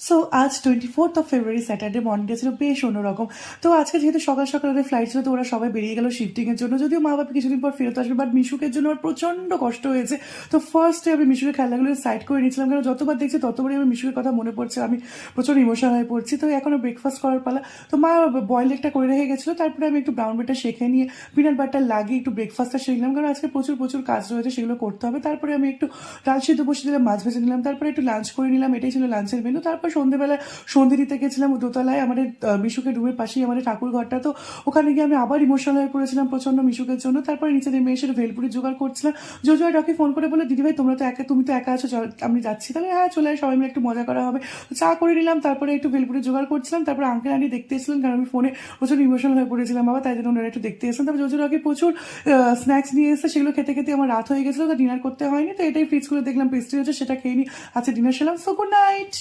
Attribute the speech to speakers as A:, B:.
A: So আজ 24th ফেব্রুয়ারি Saturday মর্নিংটা ছিল বেশ অন্যরকম। তো আজকে যেহেতু সকাল সকাল ওদের ফ্লাইট ছিল, তো ওরা সবাই বেরিয়ে গেল শিফটিংয়ের জন্য। যদিও মা বাবা কিছুদিন পর ফেরত আসবে, বাট মিশুকের জন্য ওর প্রচণ্ড কষ্ট হয়েছে। তো ফার্স্টে আমি মিশুকের খেলাগুলো সাইড করে নিয়েছিলাম, কারণ যতবার দেখছি ততবারই আমি মিশুকের কথা মনে পড়ছে, আমি প্রচুর ইমোশনাল হয়ে পড়ছি। তো এখনও ব্রেকফাস্ট করার পালা। তো মা বয়েল একটা করে রেখে গেছিলো, তারপরে আমি একটু ব্রাউন ব্রেডটা শেখে নিয়ে পিনাট বাটার লাগিয়ে একটু ব্রেকফাস্টটা শিখলাম, কারণ আজকে প্রচুর প্রচুর কাজ রয়েছে, সেগুলো করতে হবে। তারপরে আমি একটু ডাল সিদ্ধ বসিয়ে দিলাম, মাছ ভেজে নিলাম, তারপরে একটু লাঞ্চ করে নিলাম। এটাই ছিল লাঞ্চের মেনু। তারপর সন্ধ্যেবেলা সন্ধে দিতে গেছিলাম দোতলায়, আমাদের মিশুকের রুমের পাশেই আমাদের ঠাকুর ঘরটা। তো ওখানে গিয়ে আমি আবার ইমোশনাল হয়ে পড়েছিলাম প্রচন্ড মিশুকের জন্য। তারপরে নিচে নেমে এসে ভেলপুরি জোগাড় করছিলাম। জোজো আর রকি ফোন করে বলে, দিদি ভাই তোমরা তো একা, তুমি তো একা আছো, আমি যাচ্ছি। তাহলে হ্যাঁ চলে আয়, সবাই মিলে একটু মজা করা হবে। তো চা করে নিলাম, তারপরে একটু ভেলপুরি জোগাড় করছিলাম। তারপরে আঙ্কেল আন্টি দেখতে এসেছিলেন, কারণ আমি ফোনে প্রচুর ইমোশনাল হয়ে পড়েছিলাম বাবা, তাই জন্য ওনারা একটু দেখতে এসেছেন। তারপরে জোজো রকি প্রচুর স্ন্যাক্স নিয়ে এসে, সেগুলো খেতে খেতে আমার রাত হয়ে গেছিলো, তো ডিনার করতে হয়নি। তো এটাই ফ্রিজ করে দেখলাম পেস্ট্রি হচ্ছে, সেটা খেয়ে নি আজকে ডিনার সেলাম। So good night.